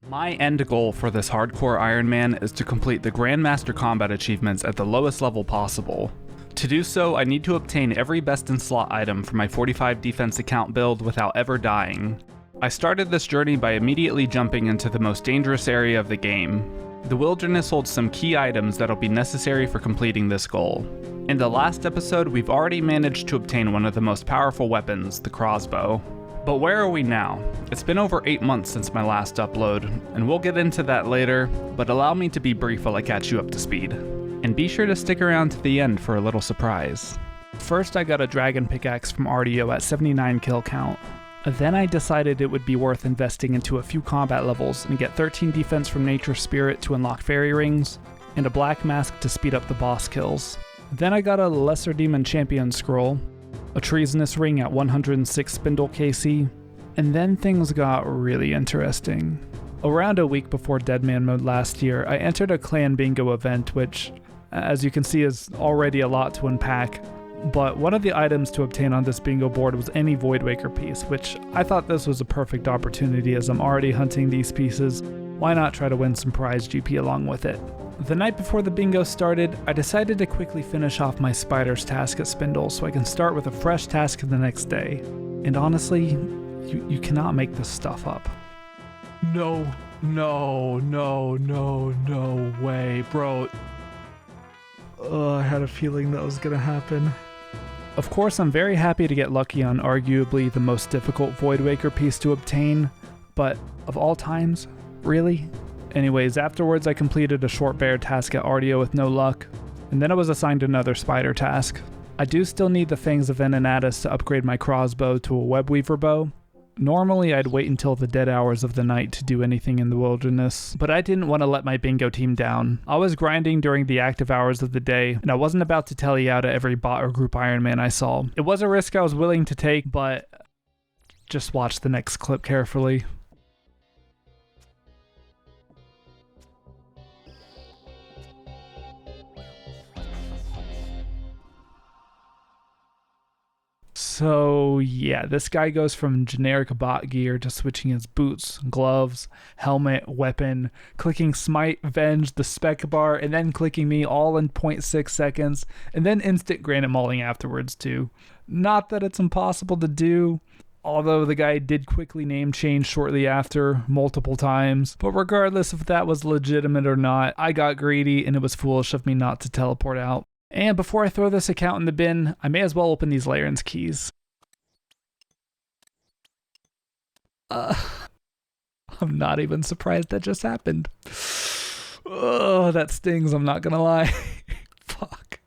My end goal for this hardcore Iron Man is to complete the Grandmaster combat achievements at the lowest level possible. To do so, I need to obtain every best in slot item for my 45 defense account build without ever dying. I started this journey by immediately jumping into the most dangerous area of the game. The wilderness holds some key items that'll be necessary for completing this goal. In the last episode, we've already managed to obtain one of the most powerful weapons, the crossbow. But where are we now? It's been over 8 months since my last upload, and we'll get into that later, but allow me to be brief while I catch you up to speed. And be sure to stick around to the end for a little surprise. First, I got a dragon pickaxe from RDO at 79 kill count. Then I decided it would be worth investing into a few combat levels and get 13 defense from Nature Spirit to unlock fairy rings, and a black mask to speed up the boss kills. Then I got a Lesser Demon Champion scroll, a treasonous ring at 106 spindle KC, and then things got really interesting. Around a week before Deadman mode last year, I entered a clan bingo event which, as you can see, is already a lot to unpack. But one of the items to obtain on this bingo board was any Voidwaker piece, which I thought this was a perfect opportunity as I'm already hunting these pieces. Why not try to win some prize GP along with it? The night before the bingo started, I decided to quickly finish off my spider's task at Spindle so I can start with a fresh task the next day. And honestly, you cannot make this stuff up. No way, bro. I had a feeling that was gonna happen. Of course, I'm very happy to get lucky on arguably the most difficult Voidwaker piece to obtain, but of all times, really? Anyways, afterwards I completed a short bear task at RDO with no luck, and then I was assigned another spider task. I do still need the Fangs of Venenatus to upgrade my crossbow to a webweaver bow. Normally I'd wait until the dead hours of the night to do anything in the wilderness, but I didn't want to let my bingo team down. I was grinding during the active hours of the day, and I wasn't about to tally out at every bot or group Iron Man I saw. It was a risk I was willing to take, but just watch the next clip carefully. So yeah, this guy goes from generic bot gear to switching his boots, gloves, helmet, weapon, clicking smite, venge, the spec bar, and then clicking me all in 0.6 seconds, and then instant granite mauling afterwards too. Not that it's impossible to do, although the guy did quickly name change shortly after, multiple times. But regardless if that was legitimate or not, I got greedy and it was foolish of me not to teleport out. And before I throw this account in the bin, I may as well open these Laren's keys. I'm not even surprised that just happened. Oh, that stings, I'm not gonna lie. Fuck.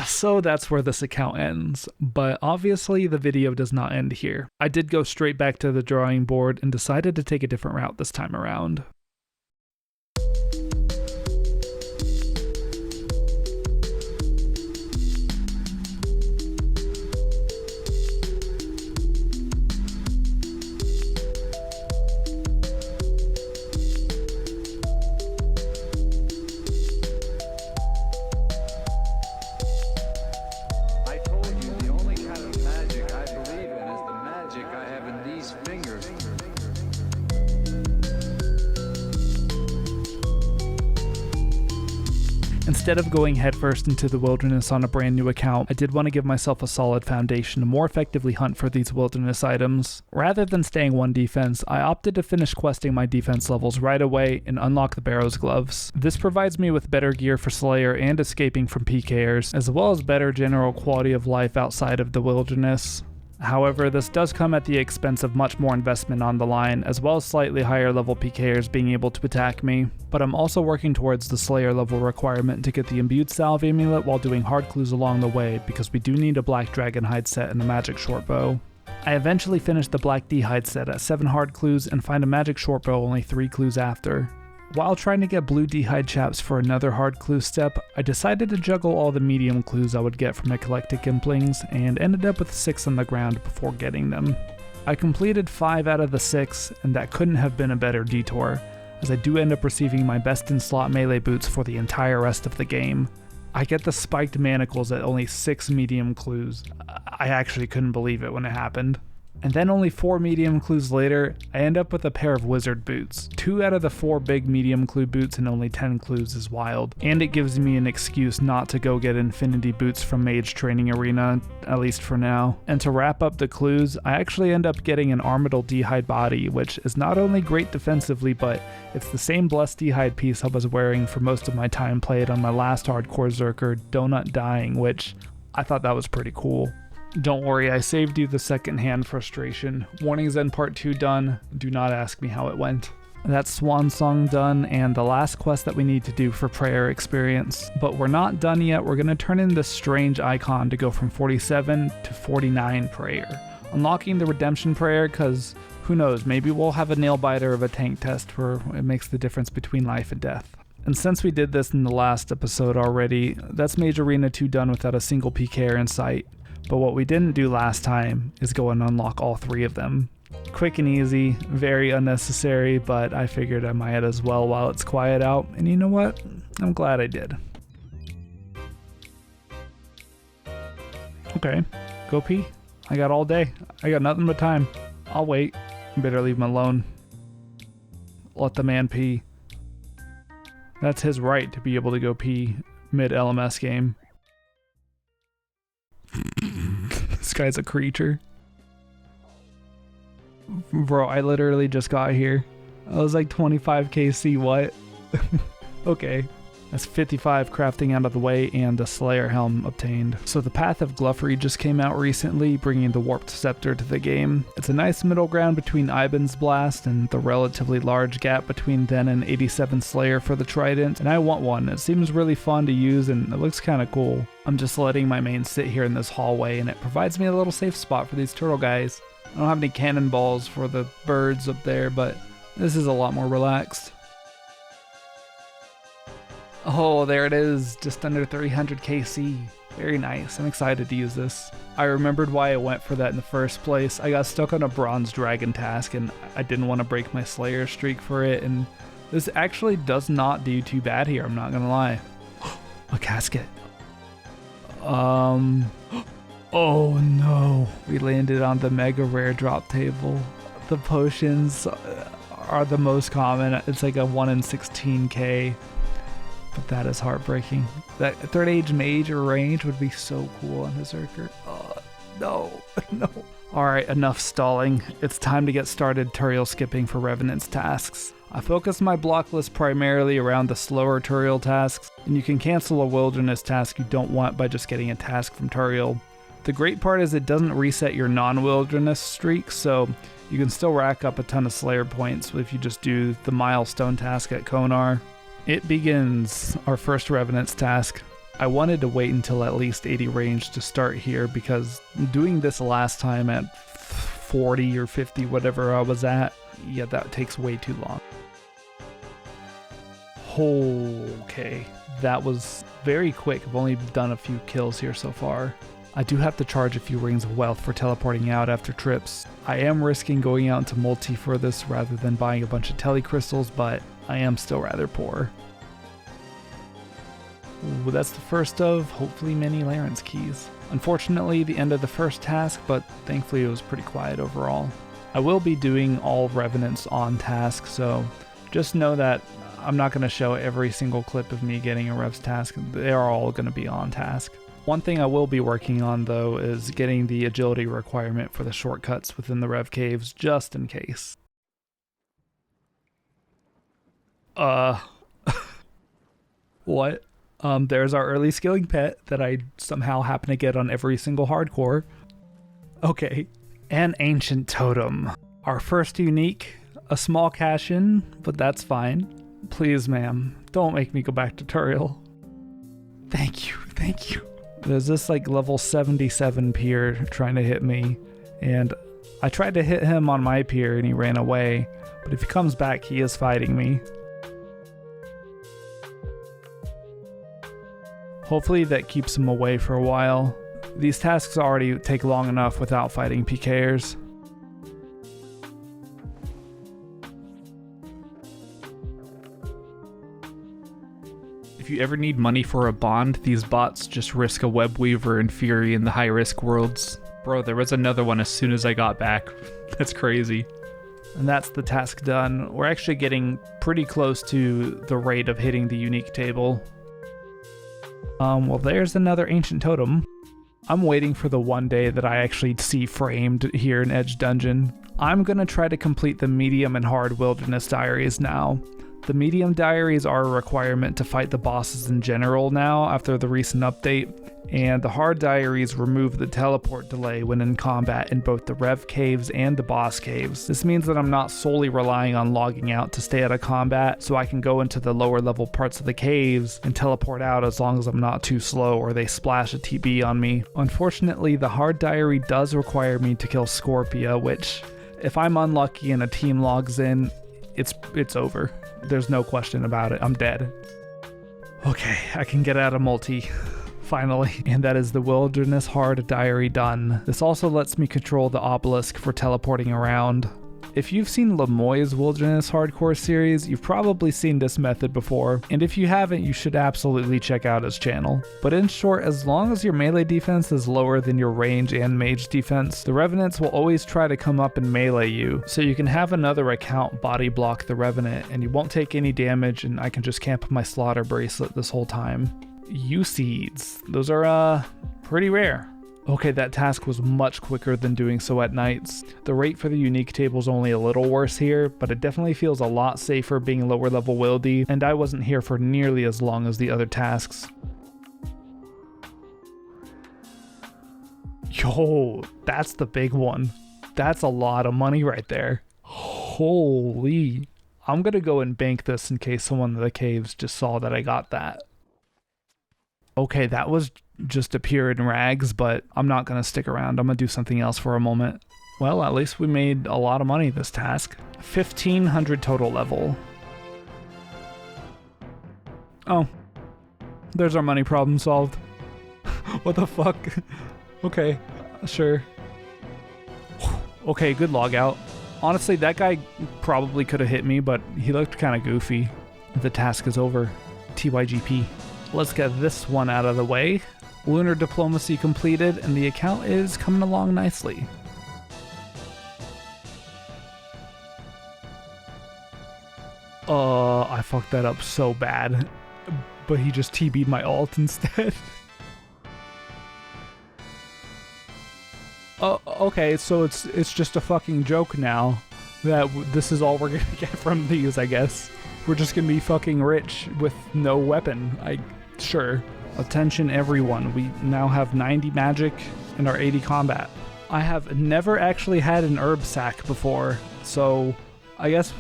So that's where this account ends, but obviously the video does not end here. I did go straight back to the drawing board and decided to take a different route this time around. Instead of going headfirst into the wilderness on a brand new account, I did want to give myself a solid foundation to more effectively hunt for these wilderness items. Rather than staying one defense, I opted to finish questing my defense levels right away and unlock the Barrow's Gloves. This provides me with better gear for Slayer and escaping from PKers, as well as better general quality of life outside of the wilderness. However, this does come at the expense of much more investment on the line, as well as slightly higher level PKers being able to attack me, but I'm also working towards the Slayer level requirement to get the Imbued Salve amulet while doing hard clues along the way, because we do need a Black Dragon hide set and a magic shortbow. I eventually finished the Black D hide set at 7 hard clues and find a magic shortbow only 3 clues after. While trying to get blue D-hide chaps for another hard clue step, I decided to juggle all the medium clues I would get from the Eclectic Implings and ended up with 6 on the ground before getting them. I completed 5 out of the 6, and that couldn't have been a better detour, as I do end up receiving my best in slot melee boots for the entire rest of the game. I get the spiked manacles at only 6 medium clues. I actually couldn't believe it when it happened. And then only 4 medium clues later, I end up with a pair of wizard boots. 2 out of the 4 big medium clue boots and only 10 clues is wild. And it gives me an excuse not to go get infinity boots from Mage Training Arena, at least for now. And to wrap up the clues, I actually end up getting an Armadyl D'hide body, which is not only great defensively, but it's the same Blessed D'hide piece I was wearing for most of my time played on my last hardcore Zerker, Donut Dying, which I thought that was pretty cool. Don't worry, I saved you the secondhand frustration. Warnings End Part 2 done. Do not ask me how it went. That's Swan Song done, and the last quest that we need to do for prayer experience. But we're not done yet. We're going to turn in this strange icon to go from 47 to 49 prayer. Unlocking the redemption prayer, because who knows, maybe we'll have a nail biter of a tank test where it makes the difference between life and death. And since we did this in the last episode already, that's Mage Arena 2 done without a single PKer in sight. But what we didn't do last time is go and unlock all 3 of them. Quick and easy, very unnecessary, but I figured I might as well while it's quiet out, and you know what? I'm glad I did. Okay, go pee. I got all day. I got nothing but time. I'll wait. You better leave him alone. Let the man pee. That's his right to be able to go pee mid-LMS game. This guy's a creature. Bro, I literally just got here. I was like 25 KC, what? Okay. That's 55 crafting out of the way and the Slayer helm obtained. So the Path of Gluffery just came out recently, bringing the Warped Scepter to the game. It's a nice middle ground between Iban's Blast and the relatively large gap between then and 87 Slayer for the Trident, and I want one. It seems really fun to use and it looks kind of cool. I'm just letting my main sit here in this hallway and it provides me a little safe spot for these turtle guys. I don't have any cannonballs for the birds up there, but this is a lot more relaxed. Oh, there it is, just under 300 KC. Very nice, I'm excited to use this. I remembered why I went for that in the first place. I got stuck on a Bronze Dragon task and I didn't want to break my Slayer streak for it, and this actually does not do too bad here, I'm not gonna lie. A casket. Oh no, we landed on the mega rare drop table. The potions are the most common, it's like a 1 in 16k. But that is heartbreaking. That third age mage or range would be so cool on his Zerker. No. Alright, enough stalling. It's time to get started Turiel skipping for Revenant's tasks. I focus my block list primarily around the slower Turiel tasks, and you can cancel a wilderness task you don't want by just getting a task from Turiel. The great part is it doesn't reset your non-wilderness streak, so you can still rack up a ton of Slayer points if you just do the milestone task at Konar. It begins our first Revenant's task. I wanted to wait until at least 80 range to start here because doing this last time at 40 or 50, whatever I was at, yeah, that takes way too long. Okay, that was very quick. I've only done a few kills here so far. I do have to charge a few rings of wealth for teleporting out after trips. I am risking going out into multi for this rather than buying a bunch of telecrystals, but I am still rather poor. Ooh, that's the first of hopefully many Laren's keys. Unfortunately, the end of the first task, but thankfully it was pretty quiet overall. I will be doing all Revenants on task, so just know that I'm not going to show every single clip of me getting a Rev's task. They are all going to be on task. One thing I will be working on though is getting the agility requirement for the shortcuts within the Rev caves, just in case. What? There's our early skilling pet that I somehow happen to get on every single hardcore. Okay. An ancient totem. Our first unique, a small cash-in, but that's fine. Please, ma'am, don't make me go back to Turiel. Thank you. There's this like level 77 peer trying to hit me, and I tried to hit him on my peer and he ran away, but if he comes back, he is fighting me. Hopefully that keeps him away for a while. These tasks already take long enough without fighting PKers. If you ever need money for a bond, these bots just risk a web weaver and fury in the high risk worlds. Bro, there was another one as soon as I got back. That's crazy. And that's the task done. We're actually getting pretty close to the rate of hitting the unique table. Well, there's another ancient totem. I'm waiting for the one day that I actually see framed here in Edge Dungeon. I'm gonna try to complete the medium and hard wilderness diaries now. The medium diaries are a requirement to fight the bosses in general now after the recent update, and the hard diaries remove the teleport delay when in combat in both the Rev caves and the boss caves. This means that I'm not solely relying on logging out to stay out of combat, so I can go into the lower level parts of the caves and teleport out as long as I'm not too slow or they splash a TB on me. Unfortunately, the hard diary does require me to kill Scorpia, which, if I'm unlucky and a team logs in, it's over. There's no question about it. I'm dead. Okay, I can get out of multi. Finally. And that is the Wilderness Hard Diary done. This also lets me control the obelisk for teleporting around. If you've seen Lemoy's Wilderness Hardcore series, you've probably seen this method before, and if you haven't, you should absolutely check out his channel. But in short, as long as your melee defense is lower than your range and mage defense, the Revenants will always try to come up and melee you, so you can have another account body block the Revenant, and you won't take any damage, and I can just camp my Slaughter Bracelet this whole time. U-Seeds. Those are, pretty rare. Okay, that task was much quicker than doing so at nights. The rate for the unique table is only a little worse here, but it definitely feels a lot safer being lower level wildy, and I wasn't here for nearly as long as the other tasks. Yo, that's the big one. That's a lot of money right there. Holy. I'm gonna go and bank this in case someone in the caves just saw that I got that. Okay, that was just a pure in rags, but I'm not gonna stick around. I'm gonna do something else for a moment. Well, at least we made a lot of money this task. 1,500 total level. Oh, there's our money problem solved. What the fuck? Okay, sure. Okay, good log out. Honestly, that guy probably could have hit me, but he looked kind of goofy. The task is over. TYGP. Let's get this one out of the way. Lunar Diplomacy completed, and the account is coming along nicely. I fucked that up so bad, but he just TB'd my ult instead. Okay, so it's just a fucking joke now that this is all we're gonna get from these, I guess. We're just gonna be fucking rich with no weapon. Sure. Attention everyone, we now have 90 magic and our 80 combat. I have never actually had an herb sack before, so I guess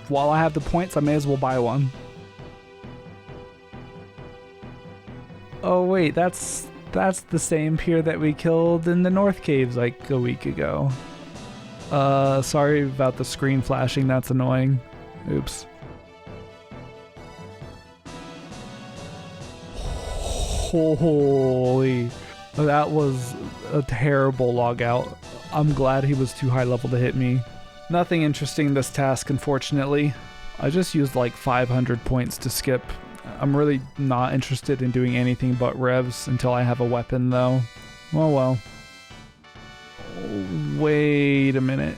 while I have the points, I may as well buy one. Oh wait, that's the same pier that we killed in the North Caves like a week ago. Sorry about the screen flashing, that's annoying. Oops. Holy, that was a terrible logout. I'm glad he was too high level to hit me. Nothing interesting this task, unfortunately. I just used like 500 points to skip. I'm really not interested in doing anything but revs until I have a weapon though. Well. Wait a minute.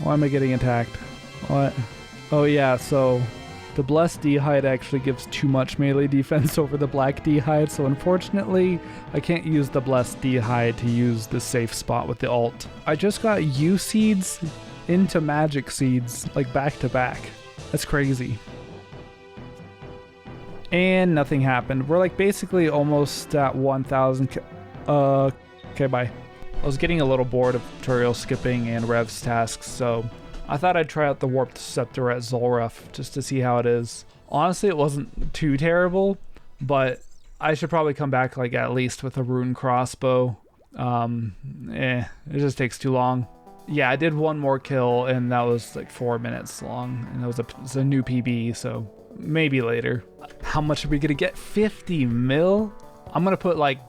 Why am I getting attacked? What? Oh yeah, so the Blessed D'hide actually gives too much melee defense over the Black D'hide, so unfortunately, I can't use the Blessed D'hide to use the safe spot with the ult. I just got U-Seeds into Magic Seeds, like back to back. That's crazy. And nothing happened. We're like basically almost at 1,000. Okay, bye. I was getting a little bored of tutorial skipping and revs tasks, so I thought I'd try out the Warped Scepter at Zulruf just to see how it is. Honestly, it wasn't too terrible, but I should probably come back like at least with a rune crossbow. It just takes too long. Yeah, I did one more kill and that was like 4 minutes long, and it was a new PB, so maybe later. How much are we gonna get? 50 mil? I'm gonna put like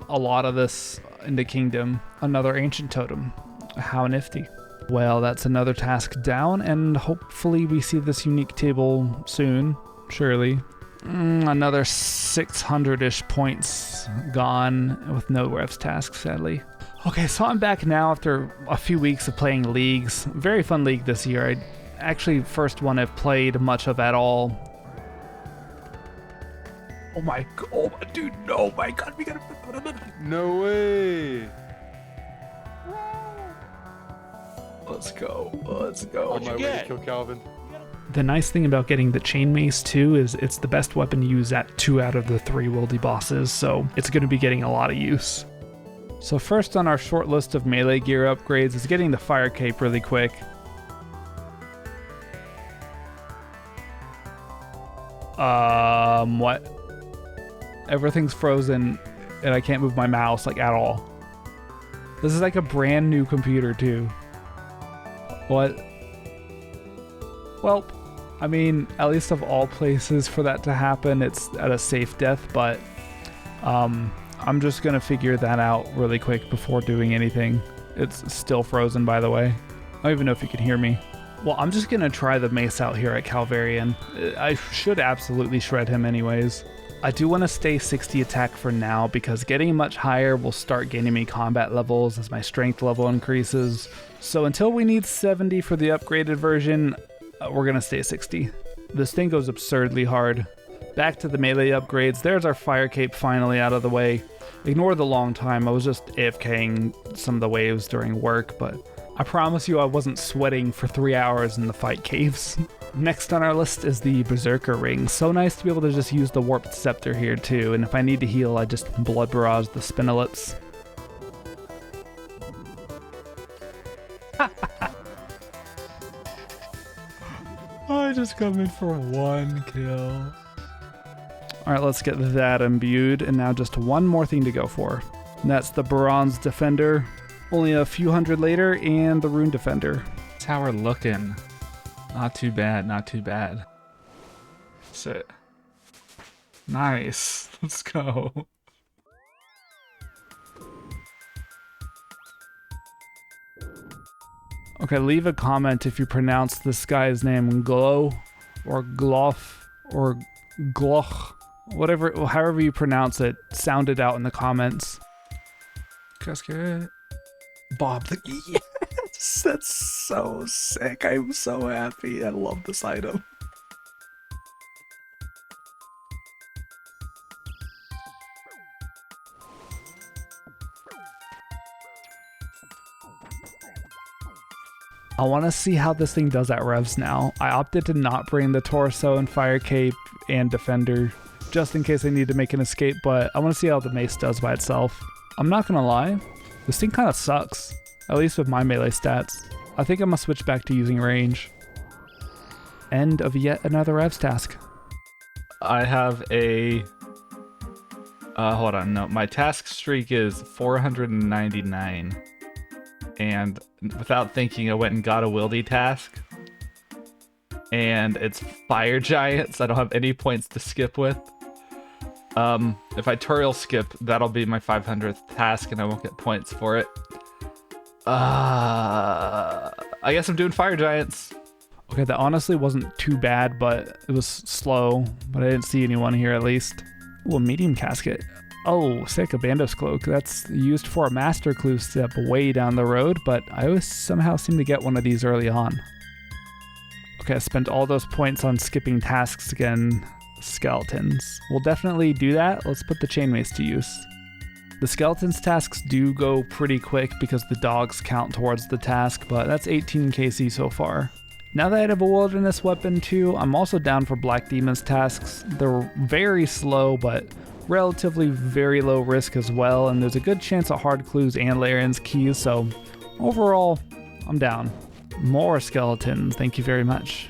a lot of this into Kingdom. Another Ancient Totem. How nifty. Well, that's another task down, and hopefully we see this unique table soon, surely. Another 600-ish points gone with no revs task, sadly. Okay, so I'm back now after a few weeks of playing leagues. Very fun league this year. I actually first one I've played much of at all. Oh my dude, oh my god, we gotta... No way! Let's go. On my way to kill Calvin. The nice thing about getting the chain mace too is it's the best weapon to use at 2 out of the 3 wildy bosses, so it's going to be getting a lot of use. So first on our short list of melee gear upgrades is getting the fire cape really quick. What? Everything's frozen and I can't move my mouse like at all. This is like a brand new computer too. What? Well, I mean, at least of all places for that to happen, it's at a safe death, but I'm just gonna figure that out really quick before doing anything. It's still frozen, by the way. I don't even know if you can hear me. Well, I'm just gonna try the mace out here at Calvarian. I should absolutely shred him anyways. I do want to stay 60 attack for now because getting much higher will start gaining me combat levels as my strength level increases. So until we need 70 for the upgraded version, we're gonna stay 60. This thing goes absurdly hard. Back to the melee upgrades. There's our fire cape finally out of the way. Ignore the long time. I was just AFKing some of the waves during work, but I promise you I wasn't sweating for 3 hours in the fight caves. Next on our list is the Berserker Ring. So nice to be able to just use the Warped Scepter here too, and if I need to heal, I just Blood Barrage the Spinelets. I just come in for 1 kill. Alright, let's get that imbued, and now just one more thing to go for. And that's the Bronze Defender. Only a few hundred later, and the Rune Defender. That's how we're looking. Not too bad, not too bad. That's it. Nice. Let's go. Okay, leave a comment if you pronounce this guy's name Glow, or Gloff, or Gloch. Whatever, however you pronounce it, sound it out in the comments. Casket. Bob the... Yes! That's so sick. I'm so happy. I love this item. I want to see how this thing does at revs now. I opted to not bring the torso and fire cape and defender just in case I need to make an escape, but I want to see how the mace does by itself. I'm not gonna lie, this thing kind of sucks, at least with my melee stats. I think I'm gonna switch back to using range. End of yet another revs task. I have a... hold on, no, my task streak is 499. And without thinking, I went and got a wildy task. And it's fire giants. I don't have any points to skip with. If I Turiel skip, that'll be my 500th task and I won't get points for it. I guess I'm doing fire giants. Okay, that honestly wasn't too bad, but it was slow. But I didn't see anyone here at least. Ooh, a medium casket. Oh, sick, a Bandos cloak. That's used for a master clue step way down the road, but I always somehow seem to get one of these early on. Okay, I spent all those points on skipping tasks again. Skeletons. We'll definitely do that. Let's put the chain mace to use. The skeletons tasks do go pretty quick because the dogs count towards the task, but that's 18 KC so far. Now that I have a wilderness weapon too, I'm also down for Black Demon's tasks. They're very slow, but relatively very low risk as well, and there's a good chance at hard clues and Larian's keys, so overall, I'm down. More skeletons, thank you very much.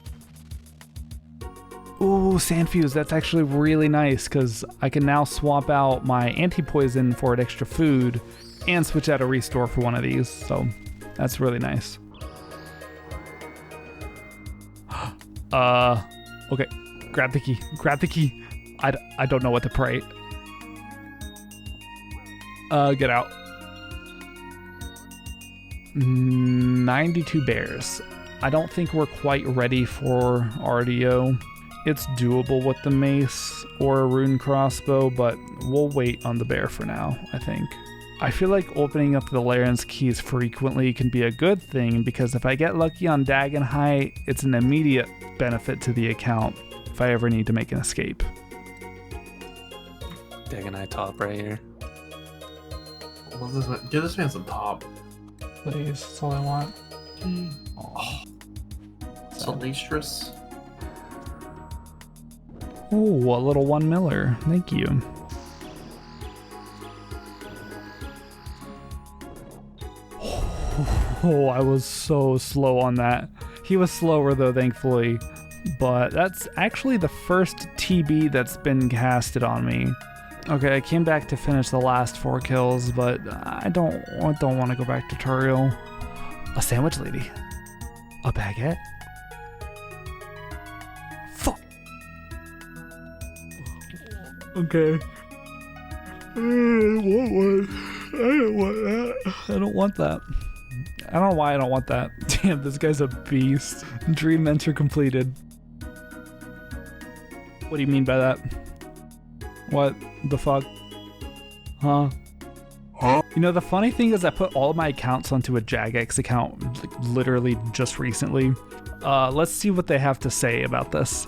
Ooh, Sandfuse, that's actually really nice, because I can now swap out my anti-poison for an extra food, and switch out a restore for one of these, so that's really nice. Okay, grab the key, grab the key. I don't know what to pray. Get out. 92 bears. I don't think we're quite ready for RDO. It's doable with the mace or a rune crossbow, but we'll wait on the bear for now, I think. I feel like opening up the Laren's keys frequently can be a good thing, because if I get lucky on Dagenhai, it's an immediate benefit to the account if I ever need to make an escape. Dagenhai top right here. Give this man some top. Please, that's all I want. Oh. Salacious. Oh, a little 1 miller. Thank you. Oh, I was so slow on that. He was slower though, thankfully. But that's actually the first TB that's been casted on me. Okay, I came back to finish the last 4 kills, but I don't want to go back to Turiel. A sandwich lady. A baguette. Fuck. Okay. I don't want that. I don't want that. I don't know why I don't want that. Damn, this guy's a beast. Dream enter completed. What do you mean by that? What the fuck? Huh? You know, the funny thing is I put all of my accounts onto a Jagex account like literally just recently. Let's see what they have to say about this.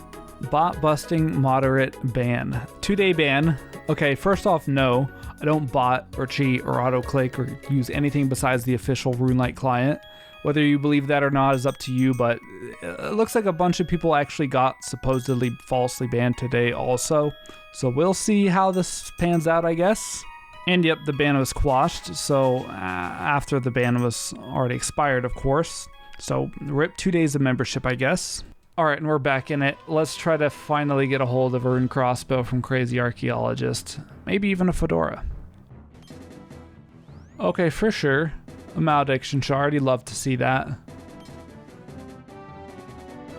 Bot busting moderate ban. 2-day ban. Okay, first off, no. I don't bot or cheat or auto-click or use anything besides the official RuneLite client. Whether you believe that or not is up to you, but it looks like a bunch of people actually got supposedly falsely banned today also. So we'll see how this pans out, I guess. And yep, the ban was quashed, so after the ban was already expired, of course. So rip 2 days of membership, I guess. Alright, and we're back in it. Let's try to finally get a hold of a rune crossbow from Crazy Archaeologist. Maybe even a fedora. Okay, for sure. A malediction shard, you'd love to see that.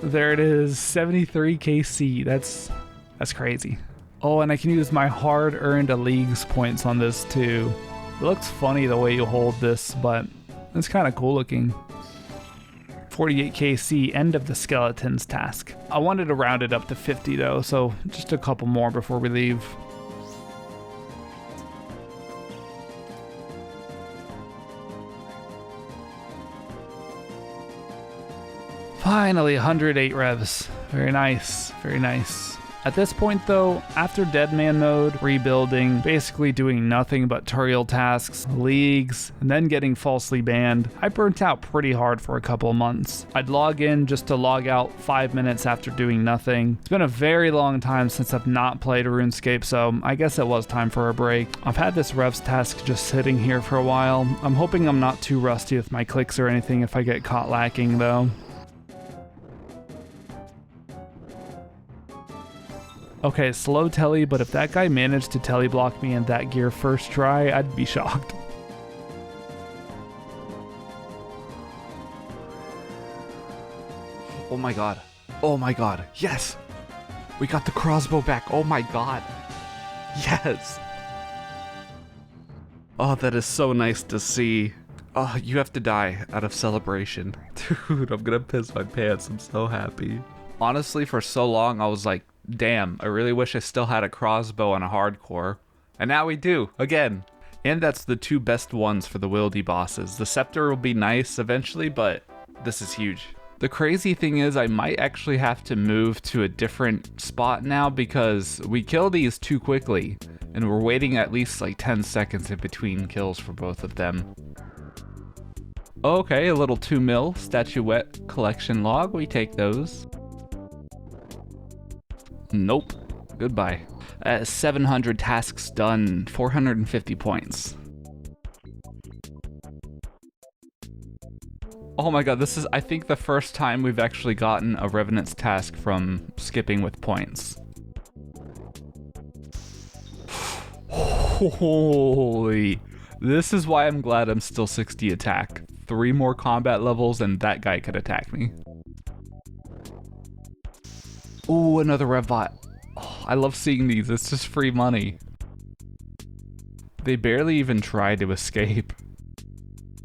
There it is, 73 KC. That's crazy. Oh, and I can use my hard-earned leagues points on this too. It looks funny the way you hold this, but it's kind of cool looking. 48 KC, end of the skeletons task. I wanted to round it up to 50 though, so just a couple more before we leave. Finally, 108 revs. Very nice, very nice. At this point though, after Deadman mode, rebuilding, basically doing nothing but Turiel tasks, leagues, and then getting falsely banned, I burnt out pretty hard for a couple of months. I'd log in just to log out 5 minutes after doing nothing. It's been a very long time since I've not played RuneScape, so I guess it was time for a break. I've had this revs task just sitting here for a while. I'm hoping I'm not too rusty with my clicks or anything if I get caught lacking though. Okay, slow telly, but if that guy managed to telly block me in that gear first try, I'd be shocked. Oh my god. Oh my god. Yes! We got the crossbow back. Oh my god. Yes! Oh, that is so nice to see. Oh, you have to die out of celebration. Dude, I'm gonna piss my pants. I'm so happy. Honestly, for so long, I was like, damn, I really wish I still had a crossbow on a hardcore. And now we do, again. And that's the 2 best ones for the Wildy bosses. The Scepter will be nice eventually, but this is huge. The crazy thing is I might actually have to move to a different spot now because we kill these too quickly. And we're waiting at least like 10 seconds in between kills for both of them. Okay, a little 2 mil statuette collection log, we take those. Nope. Goodbye. 700 tasks done, 450 points. Oh my god, this is, I think, the first time we've actually gotten a Revenant's task from skipping with points. Holy. This is why I'm glad I'm still 60 attack. 3 more combat levels and that guy could attack me. Ooh, another RevBot. Oh, I love seeing these, it's just free money. They barely even try to escape.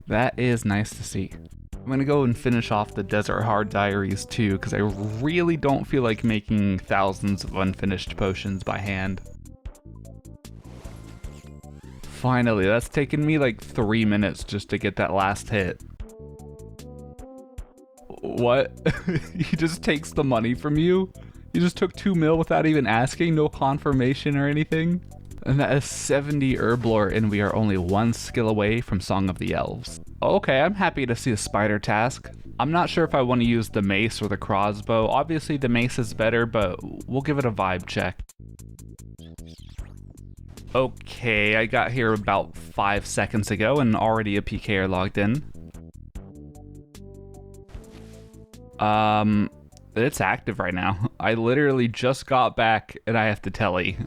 That is nice to see. I'm gonna go and finish off the Desert Hard Diaries too, because I really don't feel like making thousands of unfinished potions by hand. Finally, that's taken me like 3 minutes just to get that last hit. What? He just takes the money from you? You just took 2 mil without even asking? No confirmation or anything? And that is 70 herb lore, and we are only 1 skill away from Song of the Elves. Okay, I'm happy to see a spider task. I'm not sure if I want to use the mace or the crossbow. Obviously the mace is better, but we'll give it a vibe check. Okay, I got here about 5 seconds ago and already a PKer logged in. It's active right now. I literally just got back and I have to telly.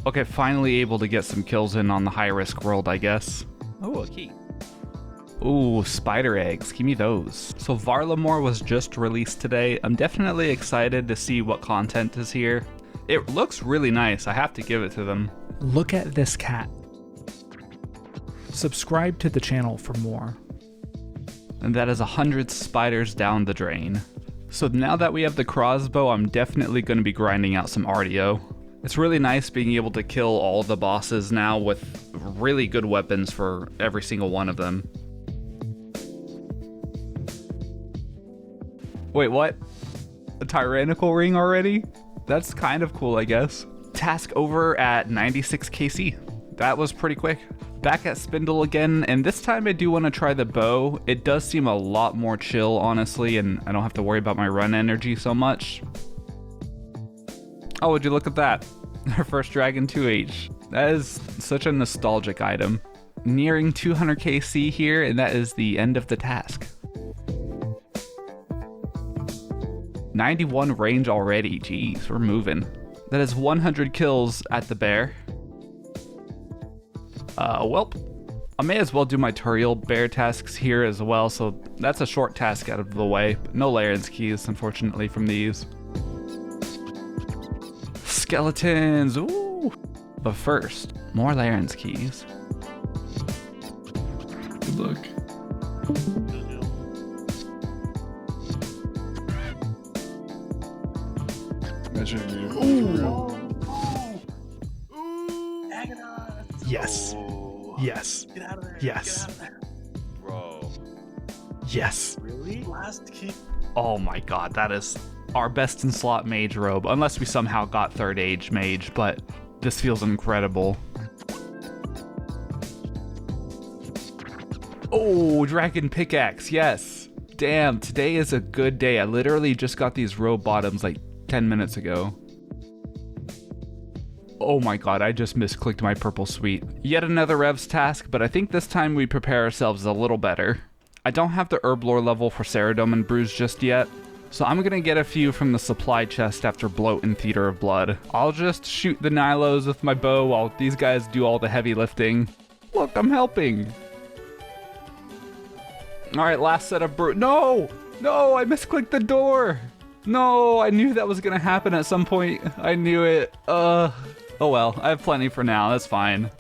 Okay, finally able to get some kills in on the high-risk world, I guess. Oh, a key. Ooh, spider eggs. Give me those. So Varlamore was just released today. I'm definitely excited to see what content is here. It looks really nice. I have to give it to them. Look at this cat. Subscribe to the channel for more. And that is 100 spiders down the drain. So now that we have the crossbow, I'm definitely going to be grinding out some RDO. It's really nice being able to kill all the bosses now with really good weapons for every single one of them. Wait, what? A tyrannical ring already? That's kind of cool, I guess. Task over at 96 KC. That was pretty quick. Back at Spindle again, and this time I do want to try the bow. It does seem a lot more chill, honestly, and I don't have to worry about my run energy so much. Oh, would you look at that? Our first Dragon 2H. That is such a nostalgic item. Nearing 200 KC here, and that is the end of the task. 91 range already, jeez, we're moving. That is 100 kills at the bear. Welp. I may as well do my Turiel bear tasks here as well, so that's a short task out of the way. No Laren's keys, unfortunately, from these. Skeletons, ooh! But first, more Laren's keys. Good luck. Imagine you. Yes. Yes. Get out of there. Yes. Get out of there. Bro. Yes. Really? Last key. Oh my god, that is our best in slot mage robe, unless we somehow got third age mage, but this feels incredible. Oh, dragon pickaxe, yes. Damn, today is a good day. I literally just got these robe bottoms like 10 minutes ago. Oh my god, I just misclicked my purple suite. Yet another Revs task, but I think this time we prepare ourselves a little better. I don't have the herb lore level for Ceradome and Bruise just yet, so I'm gonna get a few from the supply chest after Bloat and Theater of Blood. I'll just shoot the Nilos with my bow while these guys do all the heavy lifting. Look, I'm helping. Alright, last set of No! No, I misclicked the door! No, I knew that was gonna happen at some point. I knew it. Oh well, I have plenty for now, that's fine.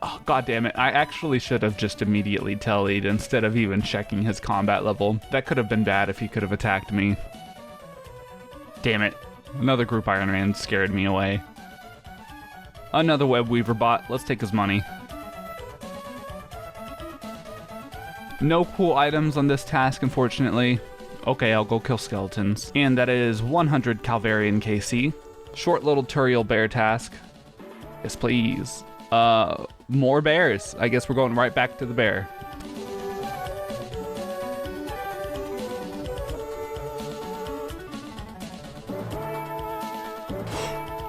Oh, god damn it, I actually should have just immediately tellied instead of even checking his combat level. That could have been bad if he could have attacked me. Damn it, another group Iron Man scared me away. Another Web Weaver bot, let's take his money. No cool items on this task, unfortunately. Okay, I'll go kill skeletons. And that is 100 Calvarian KC. Short little Turiel bear task. Yes, please. More bears. I guess we're going right back to the bear.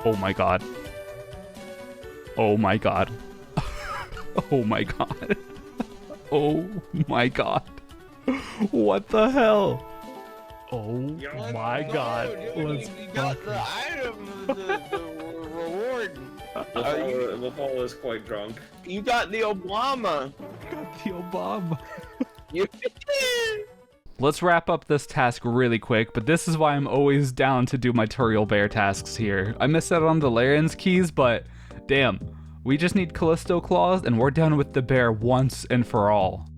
Oh my god. Oh my god. Oh my god. Oh my god. What the hell? Oh my god. Let's got the item, the reward. The ball is quite drunk. You got the Obama. got the Obama. Let's wrap up this task really quick, but this is why I'm always down to do my Turiel bear tasks here. I missed out on the Laren's keys, but damn, we just need Callisto Claws and we're done with the bear once and for all.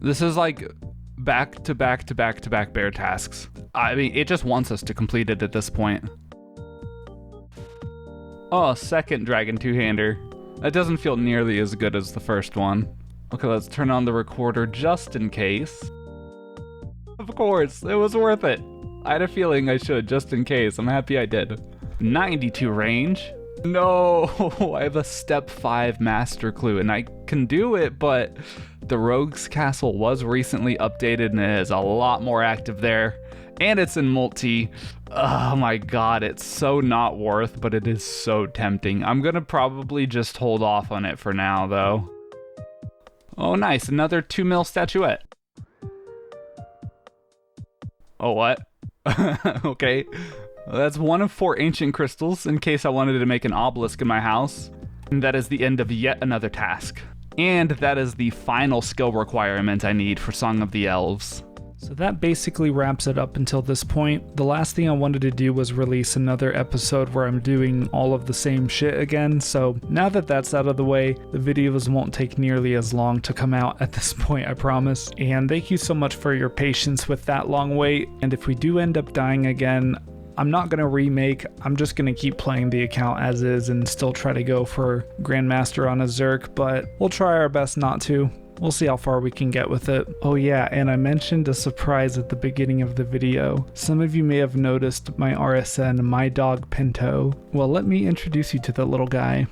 This is like back to back to back to back bear tasks. I mean, it just wants us to complete it at this point. Oh, second dragon two-hander. That doesn't feel nearly as good as the first one. Okay, let's turn on the recorder just in case. Of course, it was worth it. I had a feeling I should, just in case. I'm happy I did. 92 range. No, I have a step 5 master clue, and I can do it, but the Rogue's Castle was recently updated and it is a lot more active there. And it's in multi. Oh my god, it's so not worth, but it is so tempting. I'm gonna probably just hold off on it for now, though. Oh nice, another 2 mil statuette. Oh, what? Okay. That's 1 of 4 ancient crystals in case I wanted to make an obelisk in my house. And that is the end of yet another task. And that is the final skill requirement I need for Song of the Elves. So that basically wraps it up until this point. The last thing I wanted to do was release another episode where I'm doing all of the same shit again, so now that that's out of the way, the videos won't take nearly as long to come out at this point, I promise. And thank you so much for your patience with that long wait, and if we do end up dying again, I'm not going to remake, I'm just going to keep playing the account as is and still try to go for Grandmaster on a Zerk, but we'll try our best not to. We'll see how far we can get with it. Oh yeah, and I mentioned a surprise at the beginning of the video. Some of you may have noticed my RSN, My Dog Pinto. Well, let me introduce you to the little guy.